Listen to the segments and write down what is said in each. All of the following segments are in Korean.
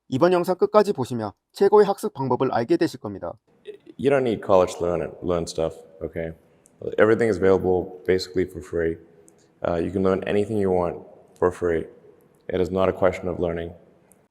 이번 영상 끝까지 보시면 최고의 학습 방법을 알게 되실 겁니다. You don't need college to learn stuff, okay? Everything is available basically for free. You can learn anything you want for free. It is not a question of learning.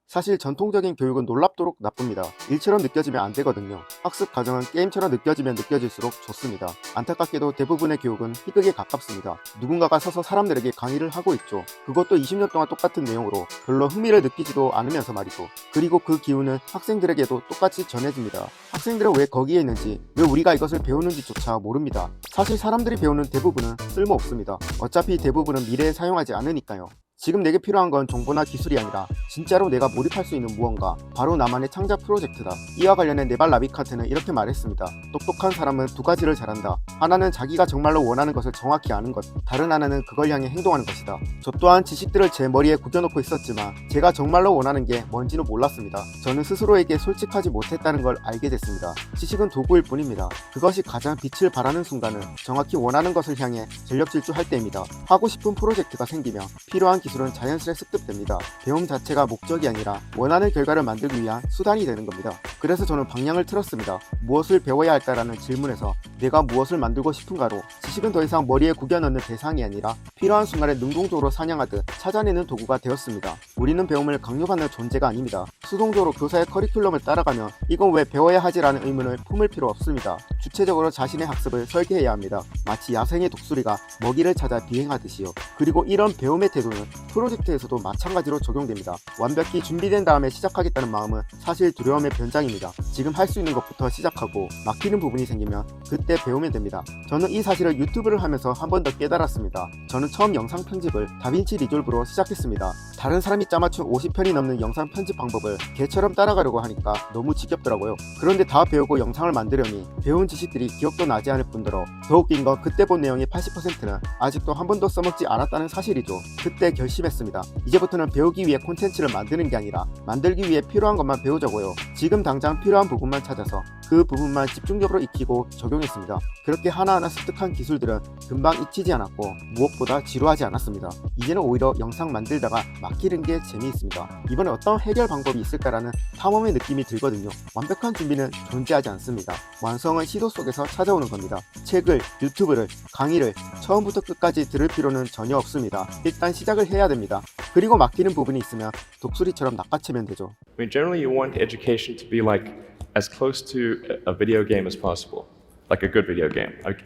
사실 전통적인 교육은 놀랍도록 나쁩니다. 일처럼 느껴지면 안 되거든요. 학습 과정은 게임처럼 느껴지면 느껴질수록 좋습니다. 안타깝게도 대부분의 교육은 희극에 가깝습니다. 누군가가 서서 사람들에게 강의를 하고 있죠. 그것도 20년 동안 똑같은 내용으로 별로 흥미를 느끼지도 않으면서 말이죠. 그리고 그 기운은 학생들에게도 똑같이 전해집니다. 학생들은 왜 거기에 있는지, 왜 우리가 이것을 배우는지조차 모릅니다. 사실 사람들이 배우는 대부분은 쓸모없습니다. 어차피 대부분은 미래에 사용하지 않으니까요. 지금 내게 필요한 건 정보나 기술이 아니라 진짜로 내가 몰입할 수 있는 무언가, 바로 나만의 창작 프로젝트다. 이와 관련해 네발 라비칸트는 이렇게 말했습니다. 똑똑한 사람은 두 가지를 잘한다. 하나는 자기가 정말로 원하는 것을 정확히 아는 것, 다른 하나는 그걸 향해 행동하는 것이다. 저 또한 지식들을 제 머리에 구겨놓고 있었지만 제가 정말로 원하는 게 뭔지는 몰랐습니다. 저는 스스로에게 솔직하지 못했다는 걸 알게 됐습니다. 지식은 도구일 뿐입니다. 그것이 가장 빛을 발하는 순간은 정확히 원하는 것을 향해 전력 질주할 때입니다. 하고 싶은 프로젝트가 생기면 필요한 기술은 자연스레 습득됩니다. 배움 자체가 목적이 아니라 원하는 결과를 만들기 위한 수단이 되는 겁니다. 그래서 저는 방향을 틀었습니다. 무엇을 배워야 할까라는 질문에서 내가 무엇을 만들고 싶은가로, 지식은 더 이상 머리에 구겨넣는 대상이 아니라 필요한 순간에 능동적으로 사냥하듯 찾아내는 도구가 되었습니다. 우리는 배움을 강요받는 존재가 아닙니다. 수동적으로 교사의 커리큘럼을 따라가면 이건 왜 배워야 하지라는 의문을 품을 필요 없습니다. 주체적으로 자신의 학습을 설계해야 합니다. 마치 야생의 독수리가 먹이를 찾아 비행하듯이요. 그리고 이런 배움의 태도는 프로젝트에서도 마찬가지로 적용됩니다. 완벽히 준비된 다음에 시작하겠다는 마음은 사실 두려움의 변장입니다. 지금 할 수 있는 것부터 시작하고 막히는 부분이 생기면 그때 배우면 됩니다. 저는 이 사실을 유튜브를 하면서 한 번 더 깨달았습니다. 저는 처음 영상 편집을 다빈치 리졸브로 시작했습니다. 다른 사람이 짜맞춘 50편이 넘는 영상 편집 방법을 걔처럼 따라가려고 하니까 너무 지겹더라고요. 그런데 다 배우고 영상을 만들려니 배운 지식들이 기억도 나지 않을 뿐더러 더 웃긴 건 그때 본 내용의 80%는 아직도 한 번도 써먹지 않았다는 사실이죠. 그때 결심했습니다. 이제부터는 배우기 위해 콘텐츠를 만드는 게 아니라 만들기 위해 필요한 것만 배우자고요. 지금 당장 필요한 부분만 찾아서 그 부분만 집중적으로 익히고 적용했습니다. 그렇게 하나하나 습득한 기술들은 금방 익히지 않았고 무엇보다 지루하지 않았습니다. 이제는 오히려 영상 만들다가 막히는 게 재미있습니다. 이번에 어떤 해결 방법이 있을까라는 탐험의 느낌이 들거든요. 완벽한 준비는 존재하지 않습니다. 완성은 시도 속에서 찾아오는 겁니다. 책을, 유튜브를, 강의를 처음부터 끝까지 들을 필요는 전혀 없습니다. 일단 시작을 해야 됩니다. 그리고 막히는 부분이 있으면 독수리처럼 낚아채면 되죠. I mean, generally you want education to be like as close to a video game as possible, like a good video game. Like,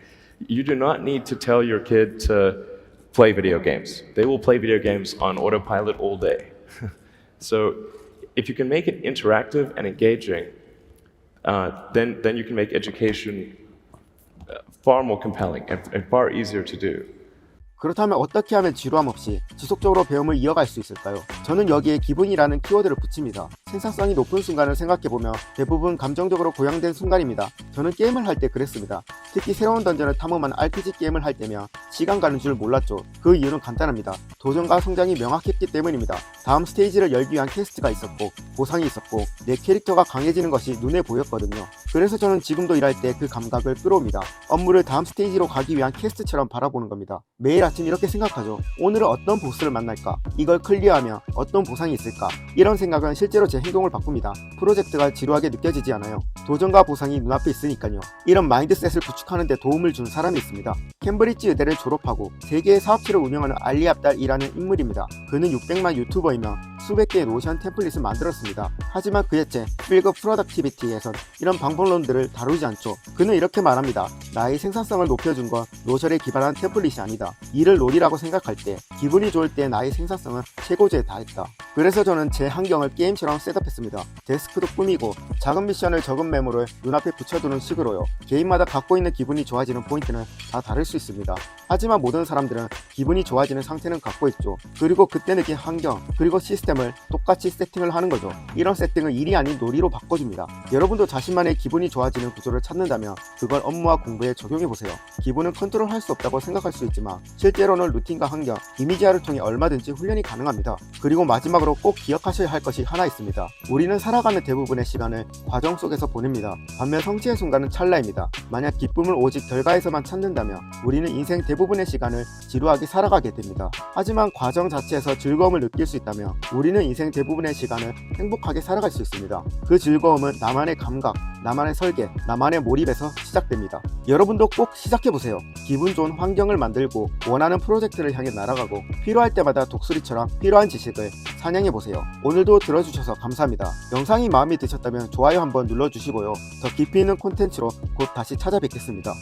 you do not need to tell your kid to play video games. They will play video games on autopilot all day. So if you can make it interactive and engaging, then you can make education far more compelling and far easier to do. 그렇다면 어떻게 하면 지루함 없이 지속적으로 배움을 이어갈 수 있을까요? 저는 여기에 기분이라는 키워드를 붙입니다. 생산성이 높은 순간을 생각해보면 대부분 감정적으로 고양된 순간입니다. 저는 게임을 할 때 그랬습니다. 특히 새로운 던전을 탐험하는 RPG 게임을 할 때면 시간 가는 줄 몰랐죠. 그 이유는 간단합니다. 도전과 성장이 명확했기 때문입니다. 다음 스테이지를 열기 위한 퀘스트가 있었고 보상이 있었고 내 캐릭터가 강해지는 것이 눈에 보였거든요. 그래서 저는 지금도 일할 때 그 감각을 끌어옵니다. 업무를 다음 스테이지로 가기 위한 퀘스트처럼 바라보는 겁니다. 매일 아침 이렇게 생각하죠. 오늘은 어떤 보스를 만날까? 이걸 클리어하면 어떤 보상이 있을까? 이런 생각은 실제로 제 행동을 바꿉니다. 프로젝트가 지루하게 느껴지지 않아요. 도전과 보상이 눈앞에 있으니까요. 이런 마인드셋을 구축하는 데 도움을 준 사람이 있습니다. 캠브리지 의대를 졸업하고 세계의 사업체를 운영하는 알리 압달이라는 인물입니다. 그는 600만 유튜버이며 수백 개의 노션 템플릿을 만들었습니다. 하지만 그의 책 필급 프로덕티비티에선 이런 방법론들을 다루지 않죠. 그는 이렇게 말합니다. 나의 생산성을 높여준 건 노션에 기반한 템플릿이 아니다. 일을 놀이라고 생각할 때, 기분이 좋을 때 나의 생산성은 최고조에 달했다. 그래서 저는 제 환경을 게임처럼 셋업했습니다. 데스크도 꾸미고 작은 미션을 적은 메모를 눈앞에 붙여두는 식으로요. 개인마다 갖고 있는 기분이 좋아지는 포인트는 다 다를 수 있습니다. 하지만 모든 사람들은 기분이 좋아지는 상태는 갖고 있죠. 그리고 그때 느낀 환경, 그리고 시스템을 똑같이 세팅을 하는 거죠. 이런 세팅을 일이 아닌 놀이로 바꿔줍니다. 여러분도 자신만의 기분이 좋아지는 구조를 찾는다면 그걸 업무와 공부에 적용해보세요. 기분은 컨트롤할 수 없다고 생각할 수 있지만 실제로는 루틴과 환경, 이미지화를 통해 얼마든지 훈련이 가능합니다. 그리고 마지막으로 꼭 기억하셔야 할 것이 하나 있습니다. 우리는 살아가는 대부분의 시간을 과정 속에서 보냅니다. 반면 성취의 순간은 찰나입니다. 만약 기쁨을 오직 결과에서만 찾는다면 우리는 인생 대부분의 시간을 지루하게 살아가게 됩니다. 하지만 과정 자체에서 즐거움을 느낄 수 있다면 우리는 인생 대부분의 시간을 행복하게 살아갈 수 있습니다. 그 즐거움은 나만의 감각, 나만의 설계, 나만의 몰입에서 시작됩니다. 여러분도 꼭 시작해보세요. 기분 좋은 환경을 만들고 원하는 프로젝트를 향해 날아가고 필요할 때마다 독수리처럼 필요한 지식을 사냥해보세요. 오늘도 들어주셔서 감사합니다. 영상이 마음에 드셨다면 좋아요 한번 눌러주시고요. 더 깊이 있는 콘텐츠로 곧 다시 찾아뵙겠습니다.